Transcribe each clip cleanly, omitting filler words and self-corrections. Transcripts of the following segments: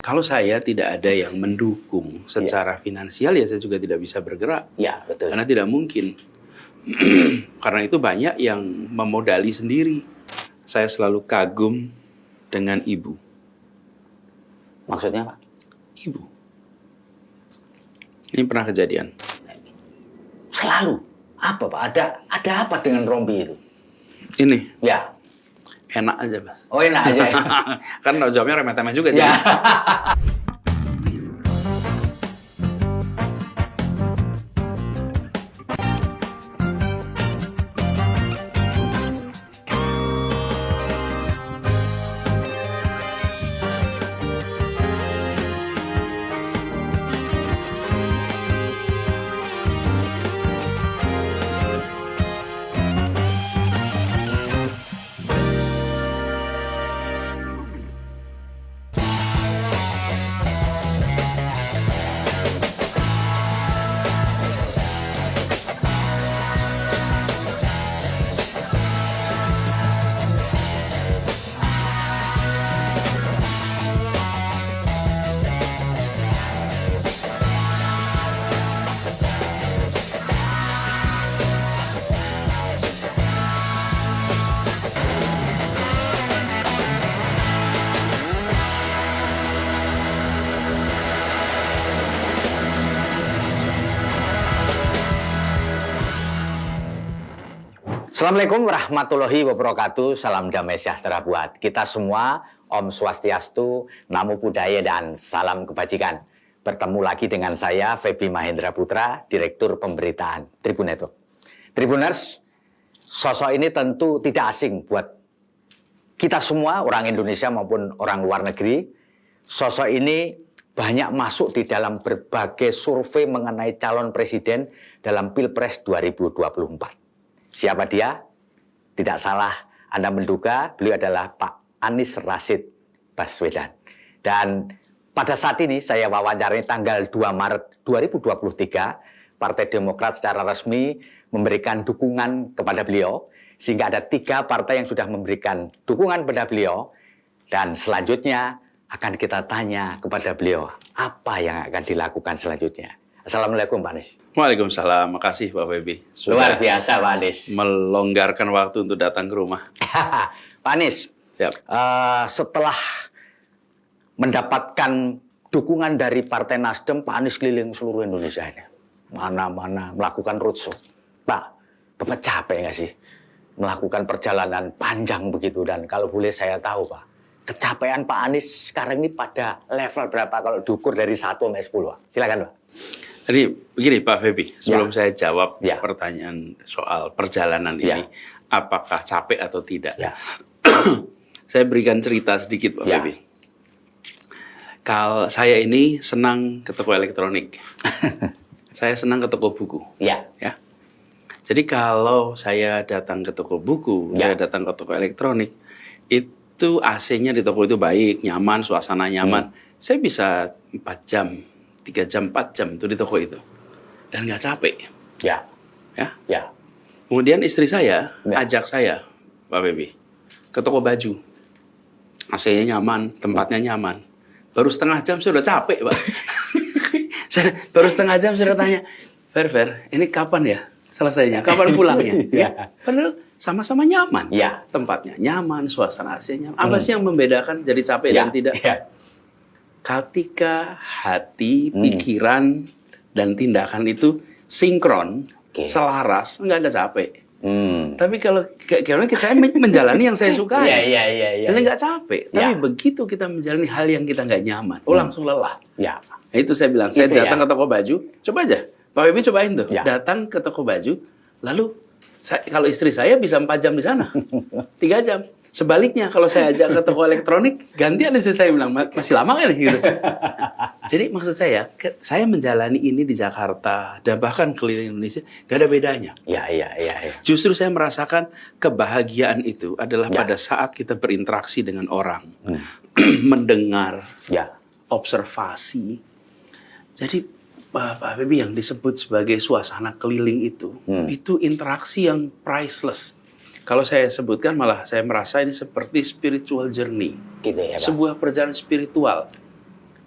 Kalau saya tidak ada yang mendukung secara finansial, ya saya juga tidak bisa bergerak. Ya, betul. Karena tidak mungkin. Karena itu banyak yang memodali sendiri. Saya selalu kagum dengan ibu. Maksudnya, Pak? Ibu. Ini pernah kejadian. Selalu. Apa, Pak? Ada apa dengan Rompi itu? Ini. Ya. Enak aja, Pak. Oh, enak aja. Kan jawabnya remeh-temeh juga. Ya. Assalamualaikum warahmatullahi wabarakatuh. Salam damai sejahtera buat kita semua. Om Swastiastu, Namo Buddhaya, dan salam kebajikan. Bertemu lagi dengan saya, Feby Mahendra Putra, Direktur Pemberitaan Tribun Network. Tribuners, sosok ini tentu tidak asing buat kita semua, orang Indonesia maupun orang luar negeri. Sosok ini banyak masuk di dalam berbagai survei mengenai calon presiden dalam Pilpres 2024. Siapa dia? Tidak salah Anda menduga, beliau adalah Pak Anies Rashid Baswedan. Dan pada saat ini saya wawancarai tanggal 2 Maret 2023, Partai Demokrat secara resmi memberikan dukungan kepada beliau, sehingga ada 3 partai yang sudah memberikan dukungan kepada beliau. Dan selanjutnya akan kita tanya kepada beliau, apa yang akan dilakukan selanjutnya. Assalamualaikum Pak Anies. Waalaikumsalam. Makasih Pak Feby. Luar biasa Pak Anies. Melonggarkan waktu untuk datang ke rumah. Pak Anies, siap. Setelah mendapatkan dukungan dari Partai Nasdem, Pak Anies keliling seluruh Indonesia ini. Mana-mana melakukan roadshow. Pak, Bapak capek nggak sih melakukan perjalanan panjang begitu? Dan kalau boleh saya tahu Pak, kecapean Pak Anies sekarang ini pada level berapa kalau diukur dari 1 sampai 10? Silakan Pak. Jadi begini Pak Feby, sebelum saya jawab Ya. pertanyaan soal perjalanan Ya. ini, apakah capek atau tidak? Ya. Saya berikan cerita sedikit Pak Ya. Feby. Kalau saya ini senang ke toko elektronik, saya senang ke toko buku. Ya. Ya. Jadi kalau saya datang ke toko buku, Ya. saya datang ke toko elektronik, itu AC-nya di toko itu baik, nyaman, suasana nyaman. Saya bisa 4 jam, 3 jam, 4 jam itu di toko itu. Dan nggak capek. Ya. Ya. Ya. Kemudian istri saya Ya. ajak saya, Pak Feby, ke toko baju. AC-nya nyaman, tempatnya nyaman. Baru setengah jam saya udah capek, Pak. Baru setengah jam saya udah tanya, Fer, ini kapan ya selesainya? Kapan pulangnya? Ya. Padahal sama-sama nyaman. Ya. Tempatnya nyaman, suasana AC-nya. Apa sih yang membedakan jadi capek dan tidak? Ya. Ketika hati, pikiran, dan tindakan itu sinkron, Oke. selaras, nggak ada capek. Tapi kalau saya menjalani yang saya sukai, Iya. saya nggak capek. Tapi Ya. begitu kita menjalani hal yang kita nggak nyaman, langsung lelah. Ya. Nah, itu saya bilang, saya Itu datang ya. ke toko baju, coba aja. Pak Feby cobain tuh, Ya. datang ke toko baju, lalu kalau istri saya bisa 4 jam di sana, 3 jam. Sebaliknya, kalau saya ajak ke toko elektronik, gantian istri saya bilang, masih lama kan gitu. Jadi maksud saya menjalani ini di Jakarta, dan bahkan keliling Indonesia, gak ada bedanya. Iya. Justru saya merasakan kebahagiaan itu adalah Ya. pada saat kita berinteraksi dengan orang, mendengar, Ya. observasi. Jadi Pak Feby, yang disebut sebagai suasana keliling itu interaksi yang priceless. Kalau saya sebutkan malah saya merasa ini seperti spiritual journey. Gitu ya, Pak. Sebuah perjalanan spiritual.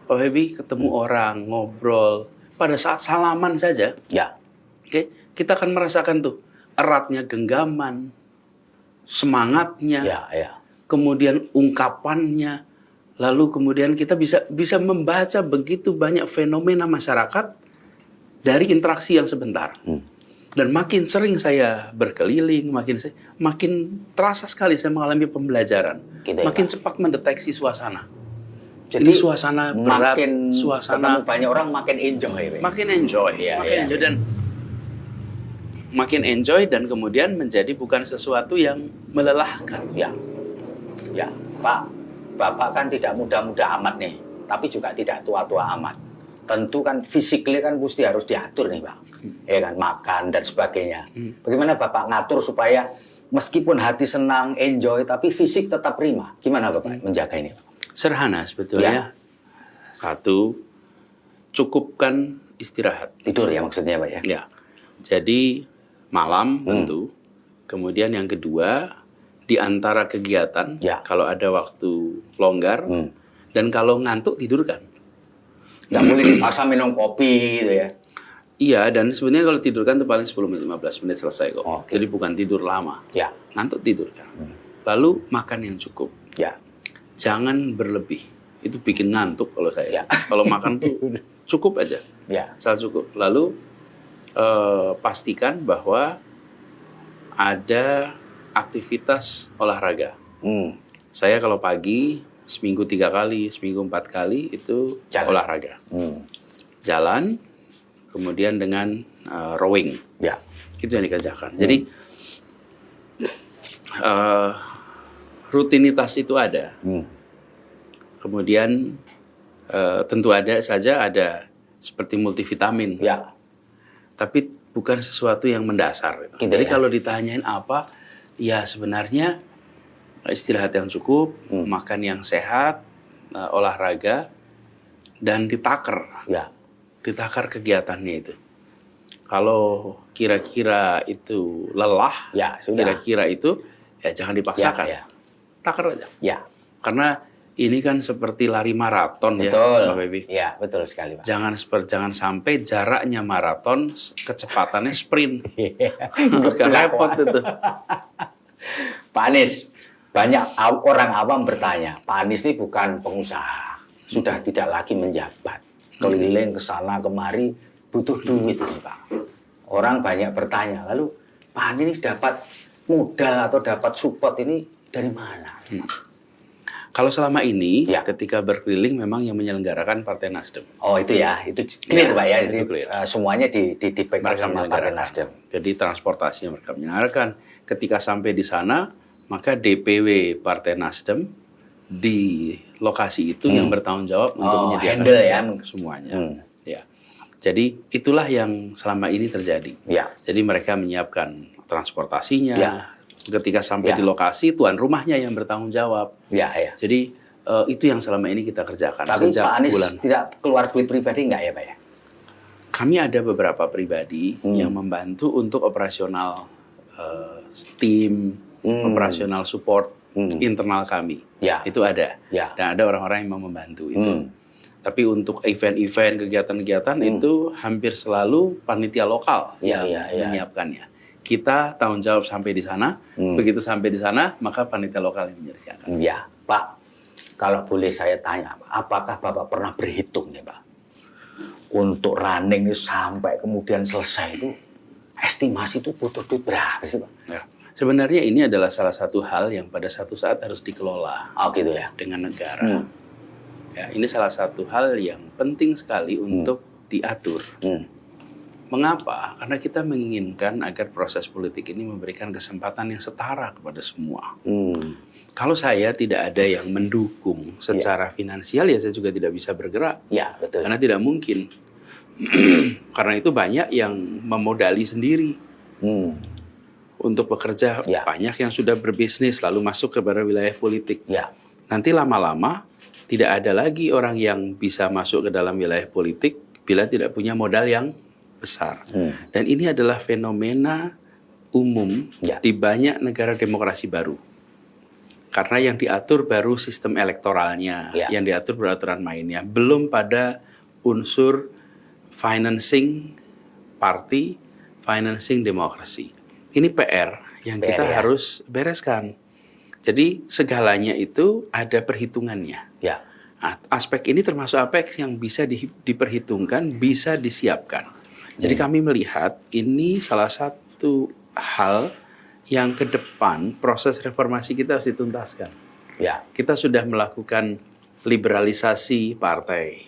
Pak Feby ketemu orang, ngobrol, pada saat salaman saja, Ya. oke, kita akan merasakan tuh eratnya genggaman, semangatnya, Ya. kemudian ungkapannya, lalu kemudian kita bisa membaca begitu banyak fenomena masyarakat dari interaksi yang sebentar. Dan makin sering saya berkeliling, makin terasa sekali saya mengalami pembelajaran. Gitu ya, makin Pak? cepat mendeteksi suasana. Jadi Ini suasana berat, makin suasana ketemu banyak orang makin enjoy. Pak. makin enjoy, Iya, makin iya. enjoy dan makin enjoy dan kemudian menjadi bukan sesuatu yang melelahkan. Ya. Pak, Bapak kan tidak muda-muda amat nih, tapi juga tidak tua-tua amat. Tentu kan fisiknya kan mesti harus diatur nih, Pak. Ya kan, makan dan sebagainya. Bagaimana Bapak ngatur supaya meskipun hati senang, enjoy, tapi fisik tetap prima? Gimana Bapak menjaga ini, Pak? Serhana sebetulnya. Satu, cukupkan istirahat. Tidur ya maksudnya, Pak ya? Ya. Jadi malam tentu. Kemudian yang kedua, di antara kegiatan, Ya. kalau ada waktu longgar, dan kalau ngantuk tidurkan. Nggak boleh dipaksa minum kopi gitu ya? Iya, dan sebenarnya kalau tidurkan itu paling 10 menit, 15 menit selesai kok. Oke. Jadi bukan tidur lama. Ya. Ngantuk tidurkan. Lalu makan yang cukup. Ya. Jangan berlebih. Itu bikin ngantuk kalau saya. Ya. Kalau makan tuh cukup aja. Ya. Asal cukup. Lalu pastikan bahwa ada aktivitas olahraga. Saya kalau pagi seminggu 3 kali, seminggu 4 kali itu Jalan. olahraga. Jalan, kemudian dengan rowing. Ya. Itu yang dikerjakan. Jadi rutinitas itu ada. Kemudian tentu ada saja ada seperti multivitamin. Ya. Tapi bukan sesuatu yang mendasar. Gitu Jadi ya. kalau ditanyain apa, ya sebenarnya istirahat yang cukup, makan yang sehat, olahraga, dan ditakar. Ya. Ditakar kegiatannya itu. Kalau kira-kira itu lelah, Ya, sudah. kira-kira itu, ya jangan dipaksakan. Ya. Takar aja. Ya. Karena ini kan seperti lari maraton ya, Betul. Pak Feby. Ya, betul sekali, Pak. Jangan sampai jaraknya maraton, kecepatannya sprint. Nggak Agak repot itu. Pak Anies, banyak orang awam bertanya, Pak Anies ini bukan pengusaha, sudah tidak lagi menjabat, keliling ke sana kemari, butuh duit ini, Pak. Orang banyak bertanya, lalu Pak Anies dapat modal atau dapat support ini dari mana? Kalau selama ini, Ya. ketika berkeliling memang yang menyelenggarakan Partai Nasdem. Oh itu ya, itu clear Ya, Pak ya, itu jadi clear. semuanya di backup Mereka sama Partai menyelenggarakan. Nasdem. Jadi transportasinya mereka menyelenggarakan. Ketika sampai di sana, maka DPW Partai Nasdem di lokasi itu yang bertanggung jawab untuk Oh, menyediakan handle ya. semuanya. Ya. Jadi itulah yang selama ini terjadi. Ya. Jadi mereka menyiapkan transportasinya. Ya. Ketika sampai Ya. di lokasi, tuan rumahnya yang bertanggung jawab. Ya, ya. Jadi itu yang selama ini kita kerjakan. Tapi Sejak Pak Anies bulan. tidak keluar duit pribadi nggak ya Pak ya? Kami ada beberapa pribadi yang membantu untuk operasional tim, operasional support internal kami. Ya. Itu ada. Ya. Dan ada orang-orang yang mau membantu itu. Tapi untuk event-event, kegiatan-kegiatan itu hampir selalu panitia lokal Ya, yang ya. menyiapkannya. Kita tanggung jawab sampai di sana. Begitu sampai di sana, maka panitia lokal yang menyelesaikan. Ya, Pak. Kalau boleh saya tanya, Pak, apakah Bapak pernah berhitung nih, Pak? Untuk running itu sampai kemudian selesai itu, estimasi itu butuh duit berapa sih, Pak? Ya. Sebenarnya ini adalah salah satu hal yang pada satu saat harus dikelola Oh gitu ya? dengan negara. Ya, ini salah satu hal yang penting sekali untuk diatur. Mengapa? Karena kita menginginkan agar proses politik ini memberikan kesempatan yang setara kepada semua. Kalau saya tidak ada yang mendukung secara finansial, ya saya juga tidak bisa bergerak. Ya, betul. Karena tidak mungkin. Karena itu banyak yang memodali sendiri untuk bekerja. Ya. Banyak yang sudah berbisnis lalu masuk kepada wilayah politik. Ya, Nanti lama-lama tidak ada lagi orang yang bisa masuk ke dalam wilayah politik bila tidak punya modal yang besar. Dan ini adalah fenomena umum Ya. di banyak negara demokrasi baru. Karena yang diatur baru sistem elektoralnya, Ya. yang diatur peraturan mainnya, belum pada unsur financing party, financing demokrasi. Ini PR yang PR, kita ya. harus bereskan. Jadi segalanya itu ada perhitungannya. Ya. Nah, aspek ini termasuk aspek yang bisa diperhitungkan, bisa disiapkan. Jadi kami melihat ini salah satu hal yang ke depan proses reformasi kita harus dituntaskan. Ya. Kita sudah melakukan liberalisasi partai.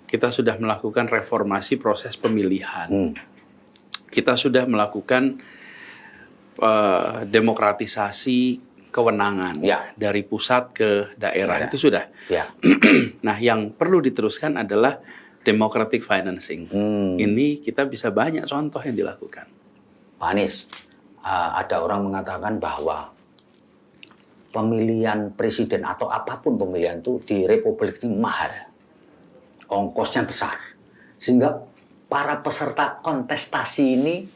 Kita sudah melakukan reformasi proses pemilihan. Kita sudah melakukan demokratisasi kewenangan Ya. dari pusat ke daerah. Ya. Itu sudah. Ya. Nah, yang perlu diteruskan adalah democratic financing. Ini kita bisa banyak contoh yang dilakukan. Pak Anies, ada orang mengatakan bahwa pemilihan presiden atau apapun pemilihan itu di Republik ini mahal. Ongkosnya besar. Sehingga para peserta kontestasi ini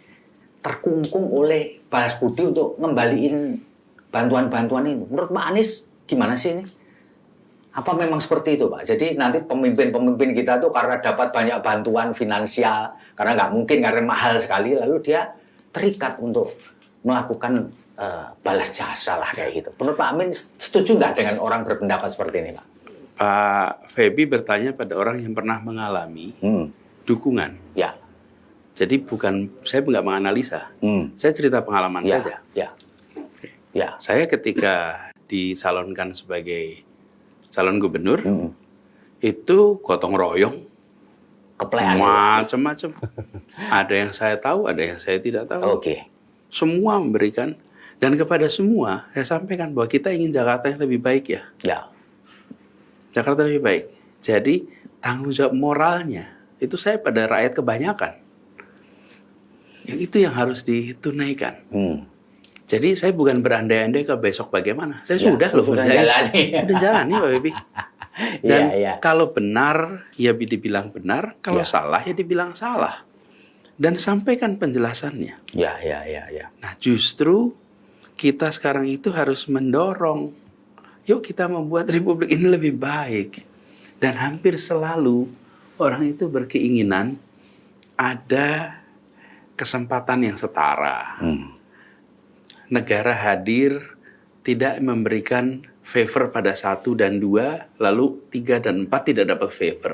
terkungkung oleh balas budi untuk ngembaliin bantuan-bantuan itu. Menurut Pak Anies, gimana sih ini? Apa memang seperti itu, Pak? Jadi nanti pemimpin-pemimpin kita tuh karena dapat banyak bantuan finansial, karena nggak mungkin, karena mahal sekali, lalu dia terikat untuk melakukan balas jasa lah kayak gitu. Menurut Pak Amin, setuju nggak dengan orang berpendapat seperti ini, Pak? Pak Feby bertanya pada orang yang pernah mengalami dukungan. Ya. Jadi saya nggak menganalisa. Saya cerita pengalaman Ya. saja. Ya. Ya. Saya ketika dicalonkan sebagai calon gubernur, itu gotong royong, Keplean. macam-macam. Ada yang saya tahu, ada yang saya tidak tahu. Oke. Semua memberikan, dan kepada semua saya sampaikan bahwa kita ingin Jakarta yang lebih baik ya. Ya. Jakarta lebih baik. Jadi tanggung jawab moralnya itu saya pada rakyat kebanyakan. Yang itu yang harus ditunaikan. Jadi saya bukan berandai-andai ke besok bagaimana. Saya Ya, sudah loh sudah kerjain. jalani. Udah jalani Pak Bibi. Dan Ya. kalau benar ya dibilang benar, kalau Ya. salah ya dibilang salah. Dan sampaikan penjelasannya. Ya. Nah, justru kita sekarang itu harus mendorong, yuk kita membuat Republik ini lebih baik. Dan hampir selalu orang itu berkeinginan ada kesempatan yang setara. Negara hadir tidak memberikan favor pada 1 dan 2, lalu 3 dan 4 tidak dapat favor.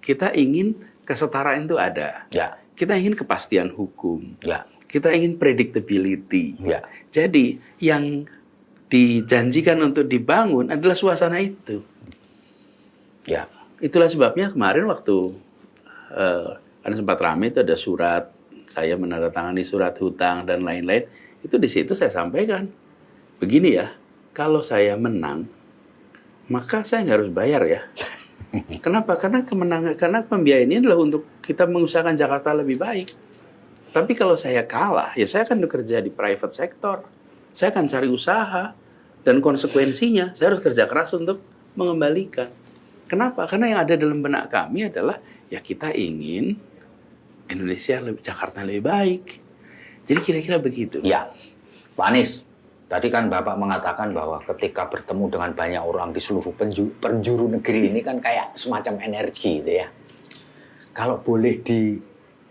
Kita ingin kesetaraan itu ada. Ya. Kita ingin kepastian hukum. Ya. Kita ingin predictability. Ya. Jadi yang dijanjikan untuk dibangun adalah suasana itu. Ya. Itulah sebabnya kemarin waktu kan sempat ramai itu ada surat, saya menandatangani surat hutang dan lain-lain. Itu di situ saya sampaikan, begini ya, kalau saya menang, maka saya nggak harus bayar ya. Kenapa? Karena pembiayaan ini adalah untuk kita mengusahakan Jakarta lebih baik. Tapi kalau saya kalah, ya saya akan bekerja di private sector. Saya akan cari usaha. Dan konsekuensinya, saya harus kerja keras untuk mengembalikan. Kenapa? Karena yang ada dalam benak kami adalah, ya kita ingin Jakarta lebih baik. Jadi kira-kira begitu. Ya. Pak Anies, tadi kan Bapak mengatakan bahwa ketika bertemu dengan banyak orang di seluruh penjuru negeri ini kan kayak semacam energi gitu ya. Kalau boleh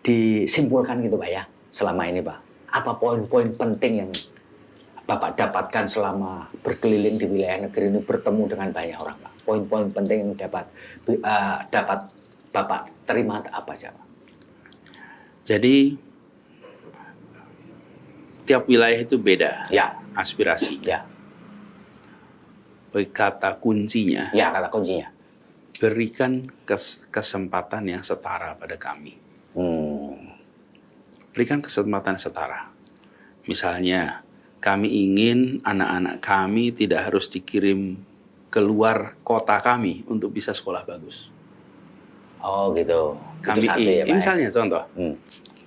disimpulkan gitu Pak ya, selama ini Pak, apa poin-poin penting yang Bapak dapatkan selama berkeliling di wilayah negeri ini bertemu dengan banyak orang Pak? Poin-poin penting yang dapat Bapak terima apa saja Pak? Jadi tiap wilayah itu beda. Ya. Aspirasi. Ya. Kata kuncinya. Ya, kata kuncinya. Berikan kesempatan yang setara pada kami. Berikan kesempatan setara. Misalnya, kami ingin anak-anak kami tidak harus dikirim keluar kota kami untuk bisa sekolah bagus. Oh gitu. Kami Itu satu ya, Pak, misalnya contoh,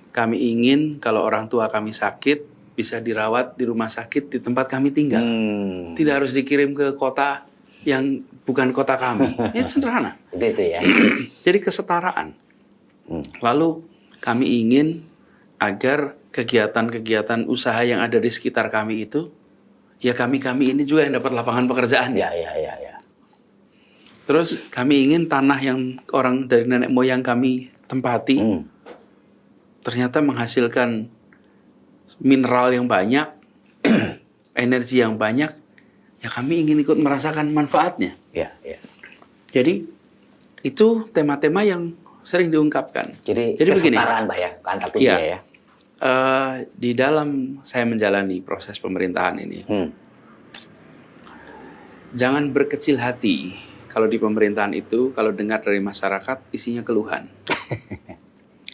kami ingin kalau orang tua kami sakit bisa dirawat di rumah sakit di tempat kami tinggal. Tidak harus dikirim ke kota yang bukan kota kami. Itu sederhana. Itu ya. Jadi kesetaraan. Lalu kami ingin agar kegiatan-kegiatan usaha yang ada di sekitar kami itu ya kami ini juga yang dapat lapangan pekerjaan. Ya. Terus kami ingin tanah yang orang dari nenek moyang kami tempati ternyata menghasilkan mineral yang banyak, energi yang banyak. Ya kami ingin ikut merasakan manfaatnya. Ya. Jadi itu tema-tema yang sering diungkapkan. Jadi begini, kesetaraan, Pak ya, antar dunia ya. di dalam saya menjalani proses pemerintahan ini, jangan berkecil hati kalau di pemerintahan itu, kalau dengar dari masyarakat isinya keluhan.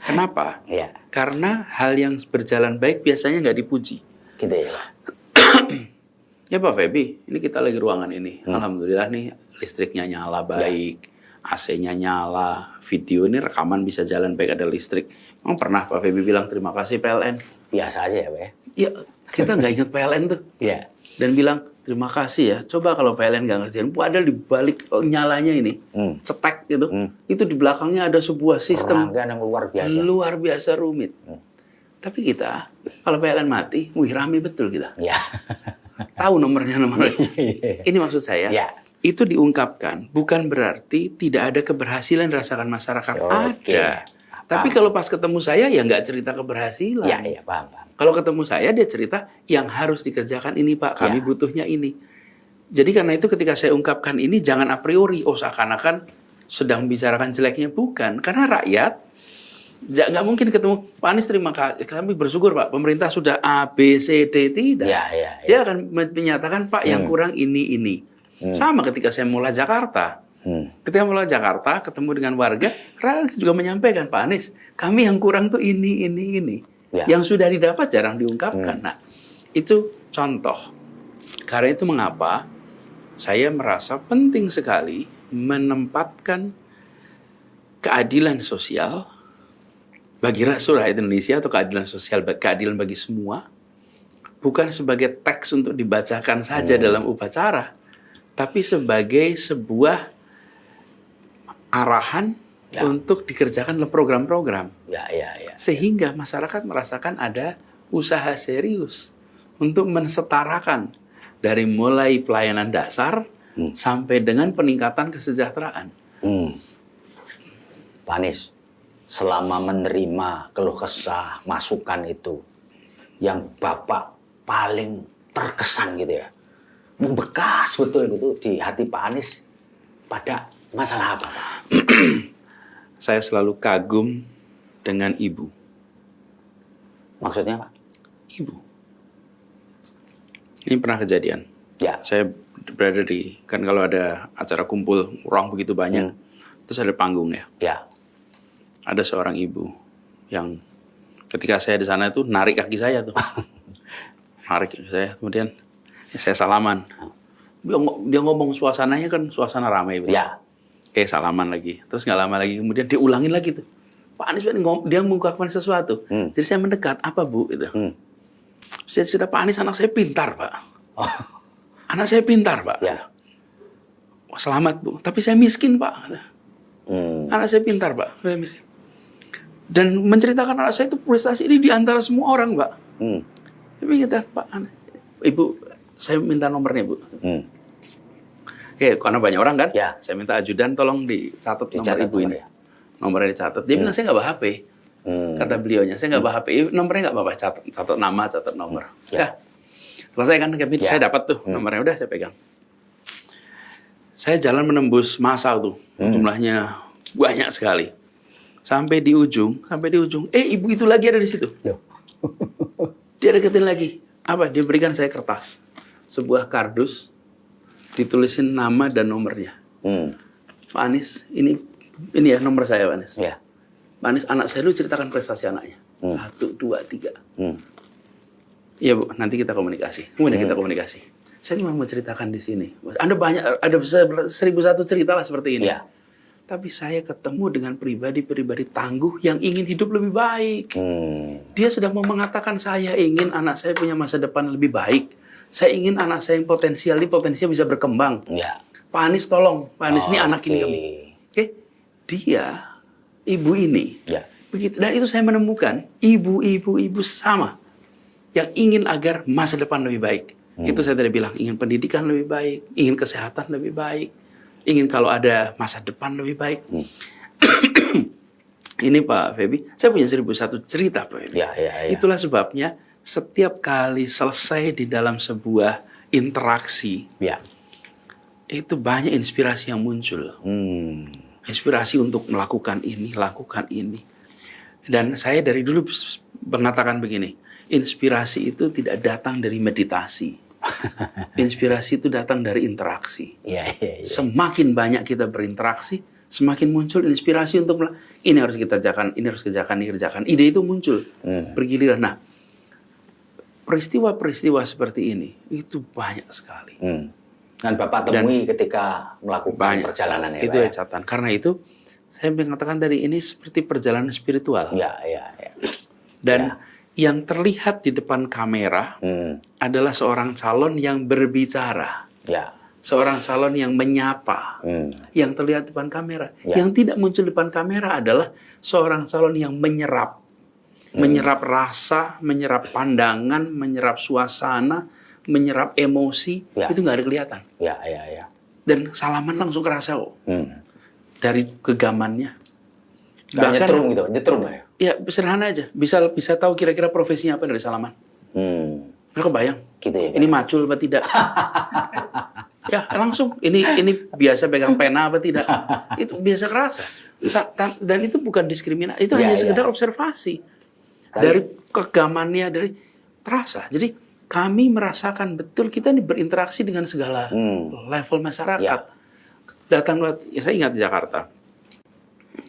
Kenapa? Ya. Karena hal yang berjalan baik biasanya nggak dipuji. Gitu ya, Pak. Ya Pak Febi, ini kita lagi ruangan ini. Alhamdulillah nih listriknya nyala baik, AC-nya nyala, video ini rekaman bisa jalan baik, ada listrik. Emang pernah Pak Febi bilang terima kasih PLN? Biasa aja ya, Pak ya. Ya, kita nggak ingat PLN tuh. Iya. Dan bilang terima kasih ya. Coba kalau PLN nggak ngerjain, padahal di balik nyalanya ini, cetek gitu, itu di belakangnya ada sebuah sistem Rangkaian yang luar biasa. Rumit. Tapi kita, kalau PLN mati, wih rame betul kita. Ya. Tahu nomornya. Ini maksud saya. Ya. Itu diungkapkan bukan berarti tidak ada keberhasilan dirasakan masyarakat. Oke. Ada. Tapi kalau pas ketemu saya ya nggak cerita keberhasilan. Iya, paham. Kalau ketemu saya dia cerita yang harus dikerjakan ini Pak, kami butuhnya ini. Jadi karena itu ketika saya ungkapkan ini jangan a priori seakan-akan sedang bicarakan jeleknya, bukan. Karena rakyat nggak mungkin ketemu Pak Anies terima kasih, kami bersyukur Pak pemerintah sudah A, B, C, D, tidak. Ya. Dia akan menyatakan Pak yang kurang ini. Sama ketika saya mulai Jakarta. Ketika mulai Jakarta ketemu dengan warga, rakyat juga menyampaikan Pak Anies, kami yang kurang tuh ini. Ya. Yang sudah didapat jarang diungkapkan. Nah, itu contoh. Karena itu mengapa saya merasa penting sekali menempatkan keadilan sosial bagi rakyat Indonesia atau keadilan sosial, keadilan bagi semua, bukan sebagai teks untuk dibacakan saja dalam upacara, tapi sebagai sebuah arahan untuk dikerjakan dalam program-program. Ya. Sehingga masyarakat merasakan ada usaha serius untuk mensetarakan dari mulai pelayanan dasar sampai dengan peningkatan kesejahteraan. Pak Anies, selama menerima keluh kesah, masukan itu, yang Bapak paling terkesan gitu ya, membekas betul gitu di hati Pak Anies pada masalah apa, Pak? Saya selalu kagum dengan ibu. Maksudnya, Pak? Ibu. Ini pernah kejadian. Ya. Saya berada kan kalau ada acara kumpul orang begitu banyak, terus ada panggung ya. Ya. Ada seorang ibu yang ketika saya di sana itu narik kaki saya tuh. Narik kaki saya, kemudian saya salaman. Dia ngomong suasananya kan suasana ramai. Betul? Ya. Oke, salaman lagi. Terus nggak lama lagi kemudian diulangin lagi tuh. Pak Anies dia mengungkapkan sesuatu. Jadi saya mendekat, apa Bu? Gitu. Saya cerita, Pak Anies anak saya pintar, Pak. Anak saya pintar, Pak. Ya. Wah, selamat Bu. Tapi saya miskin, Pak. Anak saya pintar, Pak. Saya miskin. Dan menceritakan anak saya itu prestasi ini di antara semua orang, Pak. Tapi kita, Pak, Ibu, saya minta nomornya, Bu. Oke, karena banyak orang kan, Ya. saya minta ajudan tolong dicatat nomor ibu ini. Ya. Nomornya dicatat. Dia bilang, saya nggak bawa HP. Kata beliaunya, saya nggak bawa HP. Nomornya nggak apa-apa, catat nama, catat nomor. Ya. Selesai kan, saya dapat tuh nomornya, udah saya pegang. Saya jalan menembus masa tuh, jumlahnya banyak sekali. Sampai di ujung, ibu itu lagi ada di situ. Dia deketin lagi. Apa? Dia berikan saya kertas. Sebuah kardus, ditulisin nama dan nomornya. Pak Anies, ini ya nomor saya, Pak Anies. Ya. Pak Anies, anak saya dulu ceritakan prestasi anaknya. 1, 2, 3. Iya Bu, nanti kita komunikasi. Kemudian kita komunikasi. Saya cuma mau ceritakan di sini. Ada 1001 cerita lah seperti ini. Ya. Tapi saya ketemu dengan pribadi-pribadi tangguh yang ingin hidup lebih baik. Dia sedang mau mengatakan saya ingin anak saya punya masa depan lebih baik. Saya ingin anak saya yang potensial bisa berkembang. Ya. Pak Anies tolong, Pak Anies ini anak ini kami. Oke, dia, ibu ini, begitu. Dan itu saya menemukan ibu-ibu sama yang ingin agar masa depan lebih baik. Itu saya tadi bilang, ingin pendidikan lebih baik, ingin kesehatan lebih baik, ingin kalau ada masa depan lebih baik. Ini Pak Feby, saya punya 1001 cerita Pak Feby. Ya, ya, ya. Itulah sebabnya setiap kali selesai di dalam sebuah interaksi, Ya. itu banyak inspirasi yang muncul. Inspirasi untuk melakukan ini, lakukan ini. Dan saya dari dulu mengatakan begini, inspirasi itu tidak datang dari meditasi. Inspirasi itu datang dari interaksi. Ya, ya, ya. Semakin banyak kita berinteraksi, semakin muncul inspirasi untuk ini harus kita kerjakan, ini harus kerjakan, ini kerjakan. Ide itu muncul bergiliran. Nah, peristiwa-peristiwa seperti ini itu banyak sekali. Dan Bapak temui ketika melakukan perjalanan ya, itu Pak, ya? catatan. Karena itu saya mengatakan tadi ini seperti perjalanan spiritual. Ya, ya, ya. Dan yang terlihat di depan kamera adalah seorang calon yang berbicara. Ya. Seorang calon yang menyapa. Yang terlihat di depan kamera. Ya. Yang tidak muncul di depan kamera adalah seorang calon yang menyerap. Menyerap rasa, menyerap pandangan, menyerap suasana, menyerap emosi. Ya. Itu nggak ada kelihatan. Ya, ya, ya. Dan salaman langsung kerasa kok. Dari kegamannya. Nggak nyetrum gitu, nyetrum ya? Ya sederhana aja. Bisa tahu kira-kira profesinya apa dari salaman. Nggak kebayang. Gitu ya, Pak? Ini macul apa tidak? Ya langsung. Ini biasa pegang pena apa tidak? Itu biasa kerasa. Dan itu bukan diskriminasi. Itu Ya, hanya ya. sekedar observasi. Dari kegamannya, dari terasa. Jadi kami merasakan betul kita ini berinteraksi dengan segala level masyarakat. Ya. Saya ingat di Jakarta.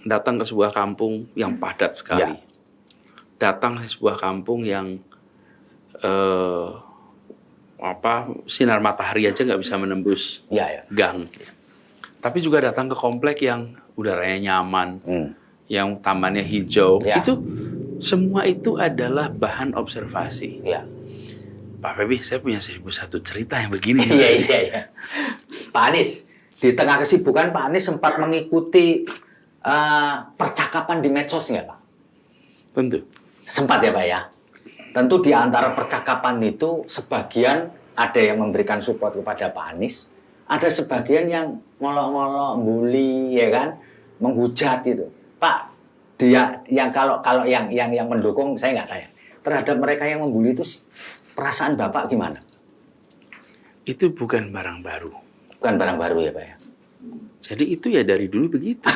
Datang ke sebuah kampung yang padat sekali. Ya. Datang ke sebuah kampung yang sinar matahari aja nggak bisa menembus Ya, ya. gang. Tapi juga datang ke komplek yang udaranya nyaman, yang tamannya hijau. Ya. Itu semua itu adalah bahan observasi. Ya. Pak Feby, saya punya 1001 cerita yang begini. Iya, iya, iya. Pak Anies, di tengah kesibukan Pak Anies sempat mengikuti percakapan di medsos nggak, Pak? Tentu. Sempat ya, Pak ya? Tentu di antara percakapan itu sebagian ada yang memberikan support kepada Pak Anies, ada sebagian yang ngolok-ngolok, bully, ya kan, menghujat itu. Pak, dia yang kalau yang mendukung saya nggak tanya. Terhadap mereka yang membuli itu perasaan Bapak gimana? Itu bukan barang baru. Bukan barang baru ya, Pak ya? Jadi itu ya dari dulu begitu.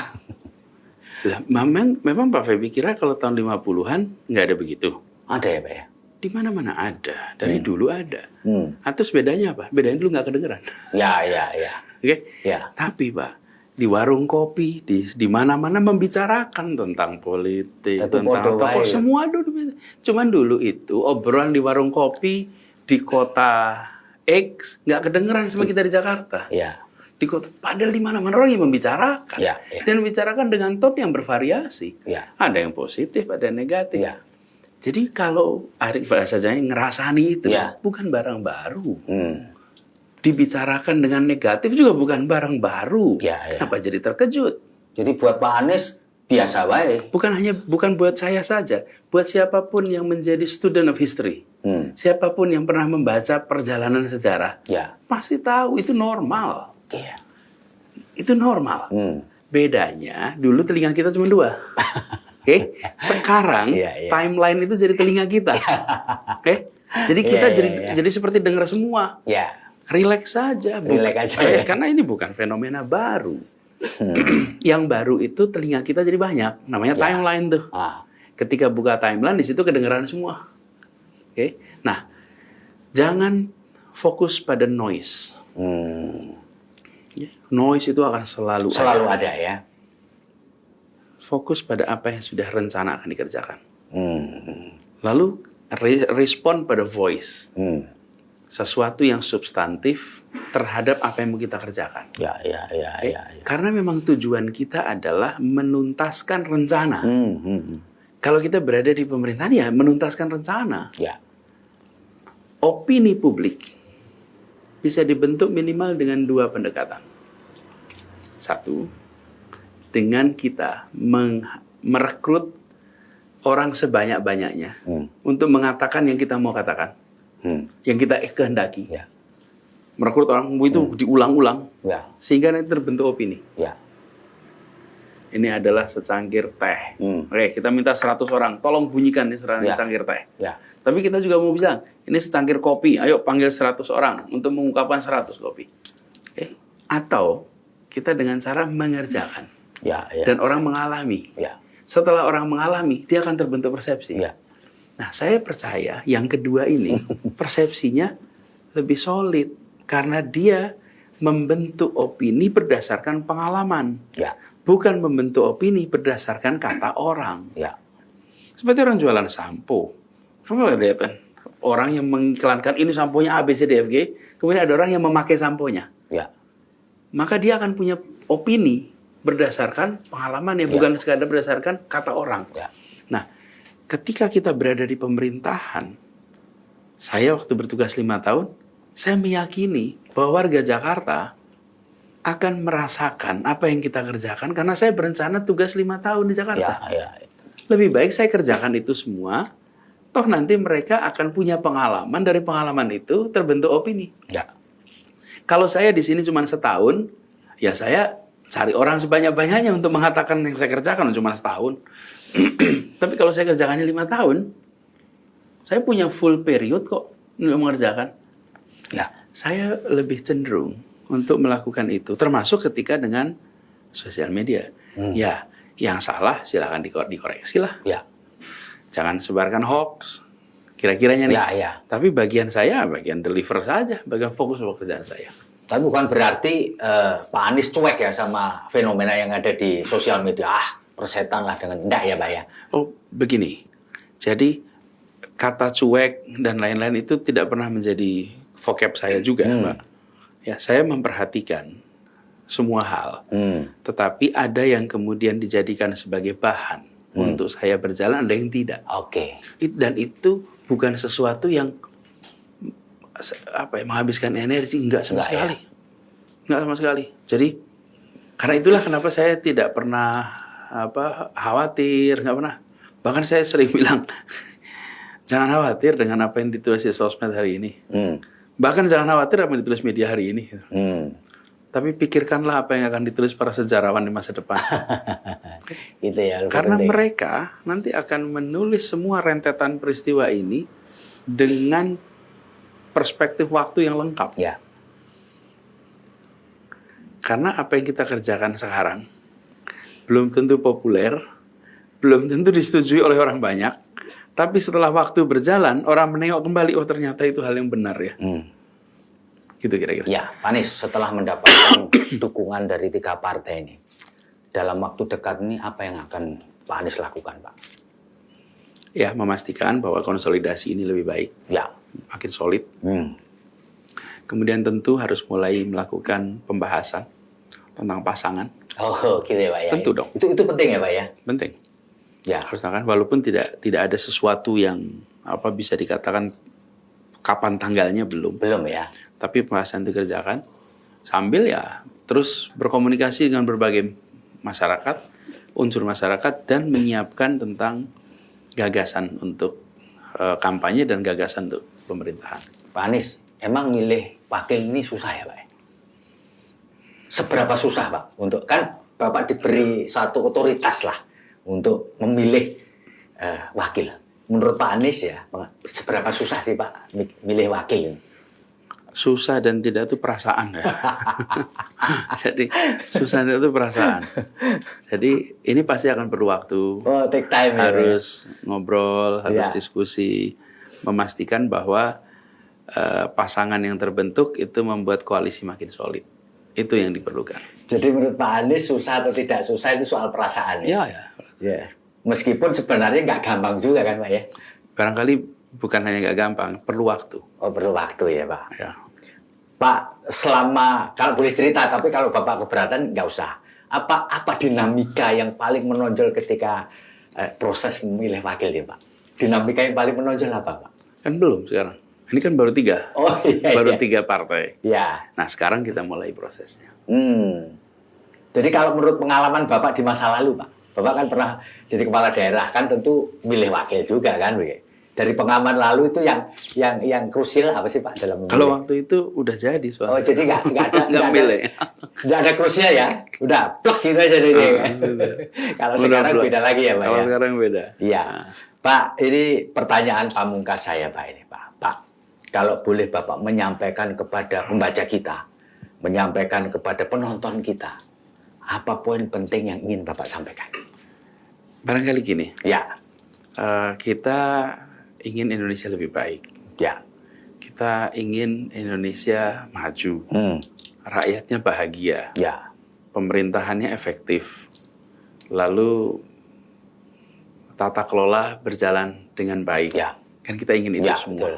Lah, memang Pak Feby kira kalau tahun 50-an nggak ada begitu? Ada ya, Pak ya? Di mana-mana ada. Dari dulu ada. Atau bedanya apa? Bedanya dulu nggak kedengeran. Ya, ya, ya. Oke? Ya. Tapi Pak, di warung kopi, di mana-mana membicarakan tentang politik, Tapi tentang podo tokoh, wae. semua dulu. Cuman dulu itu obrolan di warung kopi di kota X nggak kedengeran sama kita di Jakarta. Ya. Di kota, padahal di mana-mana orang yang membicarakan. Ya, ya. Dan membicarakan dengan tone yang bervariasi. Ya. Ada yang positif, ada yang negatif. Ya. Jadi kalau Arik bahasa Jawa ngerasani itu Ya. bukan barang baru. Dibicarakan dengan negatif juga bukan barang baru. Ya, ya. Kenapa jadi terkejut? Jadi buat Pak Anies biasa baik. Bukan buat saya saja, buat siapapun yang menjadi student of history. Siapapun yang pernah membaca perjalanan sejarah, Ya. pasti tahu itu normal. Iya. Itu normal. Bedanya dulu telinga kita cuma dua. Oke, sekarang Iya, iya. timeline itu jadi telinga kita. Oke, jadi kita Iya, iya, iya. jadi seperti dengar semua. Ya. Relax saja, Bu. Relax aja, ya. Karena ini bukan fenomena baru. Yang baru itu telinga kita jadi banyak, namanya Ya. timeline tuh. Ketika buka timeline di situ kedengeran semua. Oke, nah jangan fokus pada noise. Ya, noise itu akan selalu Selalu ada ya. Fokus pada apa yang sudah rencana akan dikerjakan. Lalu respon pada voice. Sesuatu yang substantif terhadap apa yang mau kita kerjakan. Ya, ya, ya, Oke? ya, ya. Karena memang tujuan kita adalah menuntaskan rencana. Kalau kita berada di pemerintahan ya menuntaskan rencana. Ya. Opini publik bisa dibentuk minimal dengan dua pendekatan. Satu, dengan kita merekrut orang sebanyak-banyaknya untuk mengatakan yang kita mau katakan. yang kita kehendaki. Ya. Merekrut orang itu diulang-ulang Ya. sehingga nanti terbentuk opini. Ya. Ini adalah secangkir teh. Oke, kita minta 100 orang, tolong bunyikan nih secangkir teh. Ya. Tapi kita juga mau bilang, ini secangkir kopi, ayo panggil 100 orang untuk mengungkapkan 100 kopi. Oke. Atau kita dengan cara mengerjakan. Ya. Ya. Dan orang mengalami. Ya. Setelah orang mengalami, dia akan terbentuk persepsi. Ya. Nah, saya percaya yang kedua ini persepsinya lebih solid karena dia membentuk opini berdasarkan pengalaman, Ya. bukan membentuk opini berdasarkan kata orang. Ya. Seperti orang jualan sampo. Kamu lihat kan? Orang yang mengiklankan ini samponya A, B, C, D, F, G, kemudian ada orang yang memakai samponya. Ya. Maka dia akan punya opini berdasarkan pengalaman yang bukan sekadar berdasarkan kata orang. Ya. Nah, ketika kita berada di pemerintahan, saya waktu bertugas 5 tahun, saya meyakini bahwa warga Jakarta akan merasakan apa yang kita kerjakan karena saya berencana tugas 5 tahun di Jakarta. Ya. Lebih baik saya kerjakan itu semua, toh nanti mereka akan punya pengalaman, dari pengalaman itu terbentuk opini. Ya. Kalau saya di sini cuma setahun, ya saya cari orang sebanyak-banyaknya untuk mengatakan yang saya kerjakan cuma setahun. Tapi kalau saya kerjakannya 5 tahun, saya punya full period kok untuk mengerjakan. Nah, saya lebih cenderung untuk melakukan itu, termasuk ketika dengan sosial media. Ya, yang salah silakan dikoreksi lah. Ya. Jangan sebarkan hoax. Kira-kiranya nih. Ya. Tapi bagian saya, bagian deliver saja, bagian fokus pekerjaan saya. Tapi bukan berarti Pak Anies cuek ya sama fenomena yang ada di sosial media. Persetan lah dengan enggak ya, Pak ya. Oh, begini. Jadi kata cuek dan lain-lain itu tidak pernah menjadi vocab saya juga, Pak. Ya, saya memperhatikan semua hal. Tetapi ada yang kemudian dijadikan sebagai bahan untuk saya berjalan, ada yang tidak. Oke. Dan itu bukan sesuatu yang menghabiskan energi, enggak sama sekali. Enggak sama sekali. Jadi karena itulah kenapa saya tidak pernah khawatir, enggak pernah. Bahkan saya sering bilang jangan khawatir dengan apa yang ditulis di sosmed hari ini. Bahkan jangan khawatir apa yang ditulis media hari ini. Tapi pikirkanlah apa yang akan ditulis para sejarawan di masa depan. Itu ya. Karena penting. mereka nanti akan menulis semua rentetan peristiwa ini dengan perspektif waktu yang lengkap. Ya. Karena apa yang kita kerjakan sekarang belum tentu populer, belum tentu disetujui oleh orang banyak, tapi setelah waktu berjalan, orang menengok kembali, oh ternyata itu hal yang benar ya. Gitu kira-kira. Ya, Pak Anies, setelah mendapatkan dukungan dari 3 partai ini, dalam waktu dekat ini apa yang akan Pak Anies lakukan, Pak? Ya, memastikan bahwa konsolidasi ini lebih baik, Ya. makin solid. Kemudian tentu harus mulai melakukan pembahasan tentang pasangan. Oh, gitu ya, Pak ya. Tentu dong. Itu penting ya, Pak ya. Penting. Ya. Harus kan, walaupun tidak ada sesuatu yang bisa dikatakan kapan tanggalnya belum. Belum ya. Tapi pembahasan dikerjakan sambil ya terus berkomunikasi dengan berbagai masyarakat, unsur masyarakat, dan menyiapkan tentang gagasan untuk kampanye dan gagasan untuk pemerintahan. Pak Anies, emang milih wakil ini susah ya, Pak? Seberapa susah, Pak? Untuk kan Bapak diberi satu otoritas lah untuk memilih wakil. Menurut Pak Anies ya, seberapa susah sih Pak milih wakil ini? Susah dan tidak itu perasaan ya. Jadi susah dan itu perasaan. Jadi ini pasti akan perlu waktu. Oh, take time harus ngobrol, harus Ya. diskusi, memastikan bahwa pasangan yang terbentuk itu membuat koalisi makin solid. Itu yang diperlukan. Jadi menurut Pak Anies susah atau tidak susah itu soal perasaan ya? Ya. Meskipun sebenarnya nggak gampang juga kan Pak ya? Barangkali bukan hanya nggak gampang, perlu waktu. Oh, perlu waktu ya Pak. Ya. Pak, selama, kalau boleh cerita, tapi kalau Bapak keberatan nggak usah. Apa dinamika yang paling menonjol ketika proses memilih wakil ya Pak? Dinamika yang paling menonjol apa Pak? Kan belum sekarang. Ini kan baru 3. Oh iya. Baru iya. 3 partai. Ya. Nah sekarang kita mulai prosesnya. Jadi kalau menurut pengalaman Bapak di masa lalu Pak, Bapak kan pernah jadi kepala daerah, kan tentu milih wakil juga kan, Pak? Dari pengalaman lalu itu yang yang krusial apa sih Pak dalam memilih? Kalau waktu itu udah jadi soalnya. Oh, jadi nggak milih. nggak ada krusial ya? Udah plek gitu aja deh. Gitu. Kalau Udah sekarang plek. beda lagi ya Pak Kalau ya? sekarang beda. Iya. Pak, ini pertanyaan pamungkas saya Pak ini Pak. Pak, kalau boleh Bapak menyampaikan kepada pembaca kita, menyampaikan kepada penonton kita, apa poin penting yang ingin Bapak sampaikan? Barangkali gini, Ya, kita ingin Indonesia lebih baik. ya. Kita ingin Indonesia maju, Hmm, rakyatnya bahagia, ya, pemerintahannya efektif, lalu tata kelola berjalan dengan baik. ya. Kan kita ingin itu Ya, semua. betul.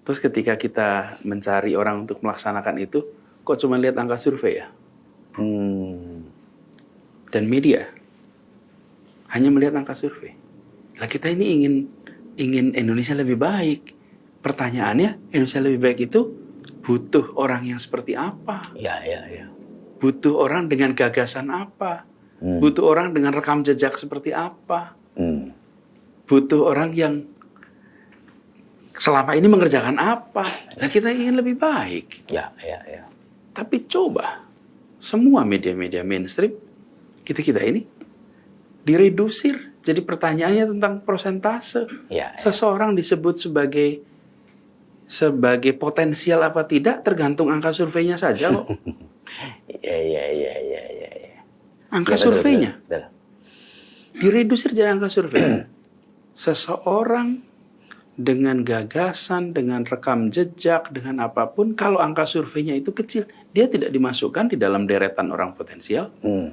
Terus ketika kita mencari orang untuk melaksanakan itu, kok cuma lihat angka survei ya? Hmm, Dan media hanya melihat angka survei. Lah kita ini ingin Indonesia lebih baik. Pertanyaannya, Indonesia lebih baik itu butuh orang yang seperti apa? ya, ya, ya. Butuh orang dengan gagasan apa? Hmm. Butuh orang dengan rekam jejak seperti apa? Hmm. Butuh orang yang selama ini mengerjakan apa? Nah kita ingin lebih baik. Ya, ya, ya. Tapi coba, semua media-media mainstream, kita ini diredusir. Jadi pertanyaannya tentang persentase. Ya, ya. Seseorang disebut sebagai potensial apa tidak, tergantung angka surveinya saja kok. Ya, ya, ya, ya, ya, ya. Angka Ya, betul, surveinya. betul, betul. Diredusir jadi angka survei. Seseorang dengan gagasan, dengan rekam jejak, dengan apapun, kalau angka surveinya itu kecil, dia tidak dimasukkan di dalam deretan orang potensial. Hmm.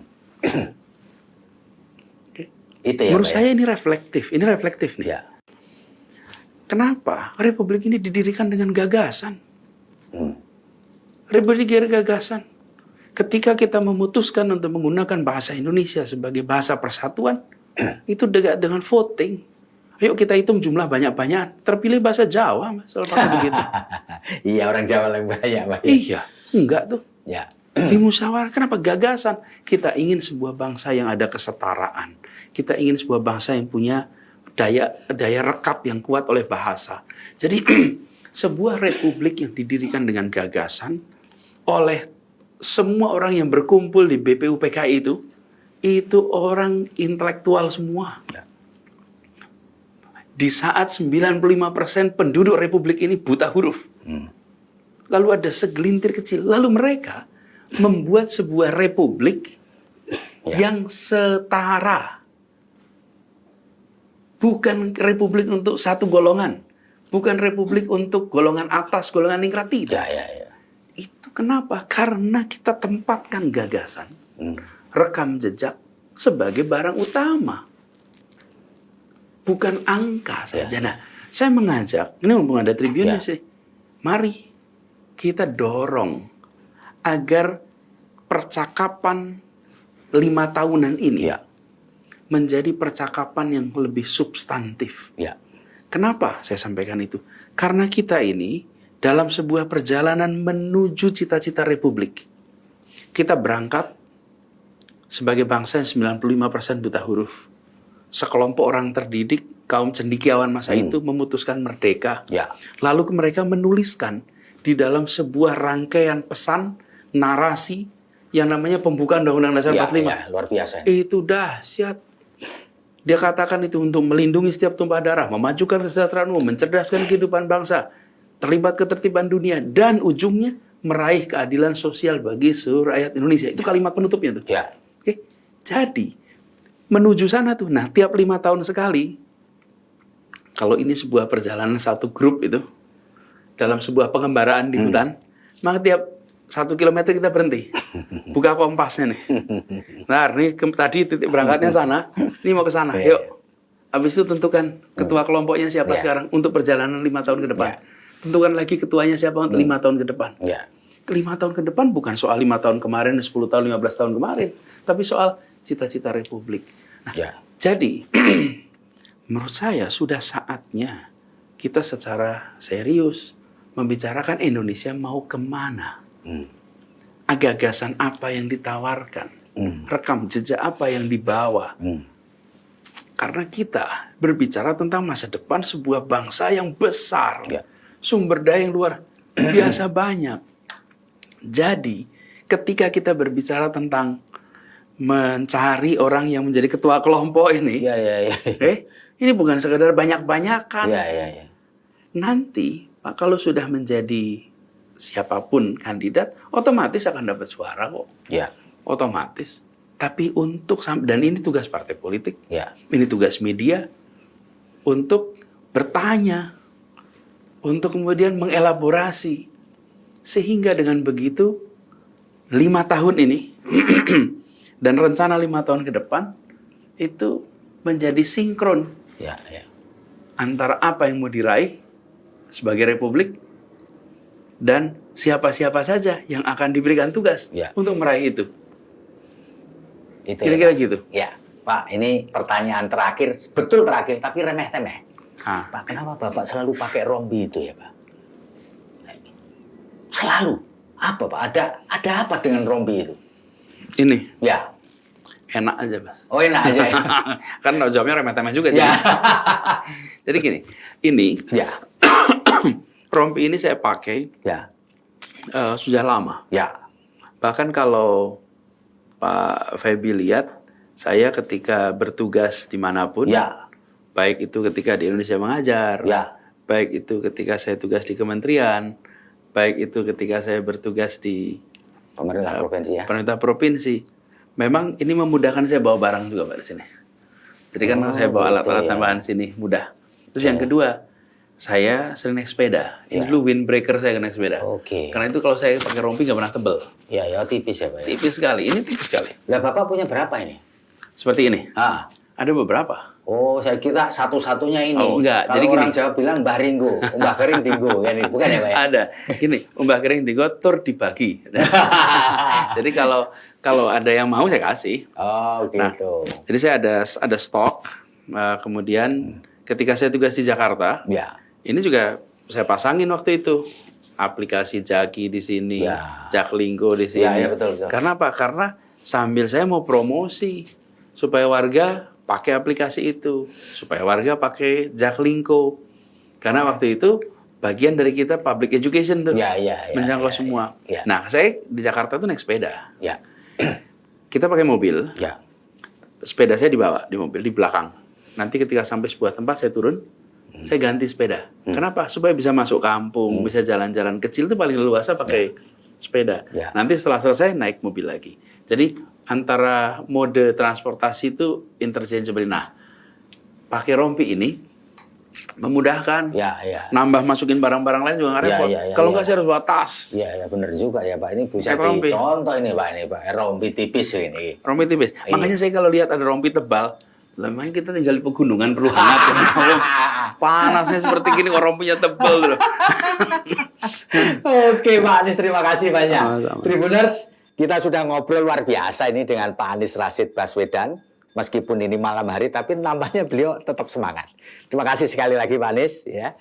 Itu ya, Menurut Pak, saya ini reflektif nih. ya. Kenapa Republik ini didirikan dengan gagasan? Hmm. Republik gagasan. Ketika kita memutuskan untuk menggunakan bahasa Indonesia sebagai bahasa persatuan, itu dengan voting. Ayo kita hitung jumlah banyak-banyak. Terpilih bahasa Jawa, Mas. Selepas begitu. Iya, orang Jawa yang banyak, Pak. Iya, enggak tuh. Ya. Di musyawarah, kenapa gagasan? Kita ingin sebuah bangsa yang ada kesetaraan. Kita ingin sebuah bangsa yang punya daya rekat yang kuat oleh bahasa. Jadi sebuah republik yang didirikan dengan gagasan oleh semua orang yang berkumpul di BPUPKI itu orang intelektual semua. Ya. Di saat 95% penduduk republik ini buta huruf. Lalu ada segelintir kecil. Lalu mereka membuat sebuah republik yang setara. Bukan republik untuk satu golongan. Bukan republik untuk golongan atas, golongan ningrat, tidak. Ya, ya, ya. Itu kenapa? Karena kita tempatkan gagasan, Hmm. rekam jejak sebagai barang utama. Bukan angka saja. Nah, saya mengajak, ini mumpung ada tribunnya sih, mari kita dorong agar percakapan 5 tahunan ini Ya. menjadi percakapan yang lebih substantif. Ya. Kenapa saya sampaikan itu? Karena kita ini dalam sebuah perjalanan menuju cita-cita republik. Kita berangkat sebagai bangsa yang 95% buta huruf. Sekelompok orang terdidik, kaum cendekiawan masa itu memutuskan merdeka. Ya. Lalu mereka menuliskan di dalam sebuah rangkaian pesan, narasi yang namanya pembukaan Undang-Undang Dasar 45. Ya, luar biasa ini. Itu dahsyat. Dia katakan itu untuk melindungi setiap tumpah darah, memajukan kesejahteraan umum, mencerdaskan kehidupan bangsa, terlibat ketertiban dunia, dan ujungnya meraih keadilan sosial bagi seluruh rakyat Indonesia. Itu kalimat penutupnya tuh. Ya. Oke. Jadi, menuju sana tuh, nah tiap 5 tahun sekali, kalau ini sebuah perjalanan satu grup itu, dalam sebuah pengembaraan di hutan, maka tiap 1 kilometer kita berhenti. Buka kompasnya nih. Nah, ini tadi titik berangkatnya sana, ini mau ke sana. Yuk. Habis itu tentukan ketua kelompoknya siapa sekarang untuk perjalanan 5 tahun ke depan. Tentukan lagi ketuanya siapa untuk 5 tahun ke depan. Ya. 5 tahun ke depan bukan soal 5 tahun kemarin, 10 tahun, 15 tahun kemarin. Tapi soal cita-cita republik. Nah, jadi, menurut saya sudah saatnya kita secara serius membicarakan Indonesia mau kemana. Gagasan apa yang ditawarkan. Rekam jejak apa yang dibawa. Karena kita berbicara tentang masa depan sebuah bangsa yang besar. Ya. Sumber daya yang luar biasa banyak. Jadi, ketika kita berbicara tentang mencari orang yang menjadi ketua kelompok ini, ini bukan sekedar banyak-banyakan. Nanti, Pak, kalau sudah menjadi siapapun kandidat, otomatis akan dapat suara kok. Ya. Otomatis. Tapi dan ini tugas partai politik, Ya. ini tugas media, untuk bertanya, untuk kemudian mengelaborasi. Sehingga dengan begitu, 5 tahun ini, dan rencana 5 tahun ke depan, itu menjadi sinkron. Ya. Antara apa yang mau diraih sebagai republik, dan siapa-siapa saja yang akan diberikan tugas untuk meraih itu. Itu kira-kira ya, gitu. Ya, Pak, ini pertanyaan terakhir, betul terakhir, tapi remeh-temeh. Pak, kenapa Bapak selalu pakai rompi itu ya, Pak? Selalu. Apa, Pak? Ada apa dengan rompi itu? Ini. Ya. Enak aja, Pak. Oh, enak aja ya? Kan jawabnya remeh-temeh juga. Ya. Jadi gini, ini Ya. rompi ini saya pakai sudah lama. Ya. Bahkan kalau Pak Feby lihat, saya ketika bertugas dimanapun, baik itu ketika di Indonesia mengajar, baik itu ketika saya tugas di kementerian, baik itu ketika saya bertugas di pemerintah provinsi, memang ini memudahkan saya bawa barang juga, Pak, di sini. Jadi kan saya bawa alat-alat tambahan sini mudah. Terus yang kedua, saya sering naik sepeda. Ini dulu windbreaker saya naik sepeda. Karena itu kalau saya pakai rompi nggak pernah tebel. Ya, tipis ya, Pak. Tipis sekali. Ini tipis sekali. Lah, Bapak punya berapa ini? Seperti ini. Ada beberapa. Oh, saya kira satu-satunya ini. Oh, enggak. Kalau jadi orang gini. Jawa bilang Mbah Ringgo, Mbah Kering Tinggo, ya nih. Bukan ya, Pak? Ada. Gini, Mbah Kering Tinggo tur dibagi. Jadi kalau ada yang mau saya kasih. Oh, gitu. Nah, jadi saya ada stok. Kemudian ketika saya tugas di Jakarta, ini juga saya pasangin waktu itu aplikasi Jaki di sini, Jaklingko di sini. Ya, betul. Karena apa? Karena sambil saya mau promosi supaya warga pakai aplikasi itu, supaya warga pakai Jaklingko. Karena waktu itu bagian dari kita public education tuh, menjangkau semua. Nah, saya di Jakarta tuh naik sepeda. Kita pakai mobil. Sepeda saya dibawa di mobil di belakang. Nanti ketika sampai sebuah tempat saya turun. Saya ganti sepeda. Kenapa? Supaya bisa masuk kampung, bisa jalan-jalan kecil itu paling leluasa pakai sepeda. Nanti setelah selesai naik mobil lagi. Jadi antara mode transportasi itu interchangeable. Nah, pakai rompi ini memudahkan. Nambah masukin barang-barang lain juga nggak repot. Kalau nggak saya harus bawa tas. Iya, benar juga ya, Pak. Ini bisa dicontoh ini, Pak. Ini, Pak. Rompi tipis ini. Rompi tipis. Makanya saya kalau lihat ada rompi tebal, lemahnya kita tinggal di pegunungan perlu hangat. Panasnya seperti gini, kok rompinya tebal loh. Oke, Pak Anies, terima kasih banyak. Tribuners, kita sudah ngobrol luar biasa ini dengan Pak Anies Rashid Baswedan. Meskipun ini malam hari, tapi nampaknya beliau tetap semangat. Terima kasih sekali lagi, Pak Anies. Ya.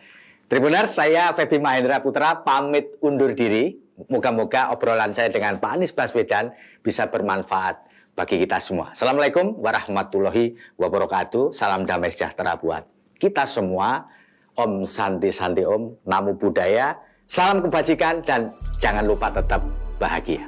Tribuners, saya Feby Mahendra Putra pamit undur diri. Moga-moga obrolan saya dengan Pak Anies Baswedan bisa bermanfaat bagi kita semua. Assalamualaikum warahmatullahi wabarakatuh. Salam damai sejahtera buat kita semua. Om Santi Santi Om, Namo Buddhaya. Salam kebajikan dan jangan lupa tetap bahagia.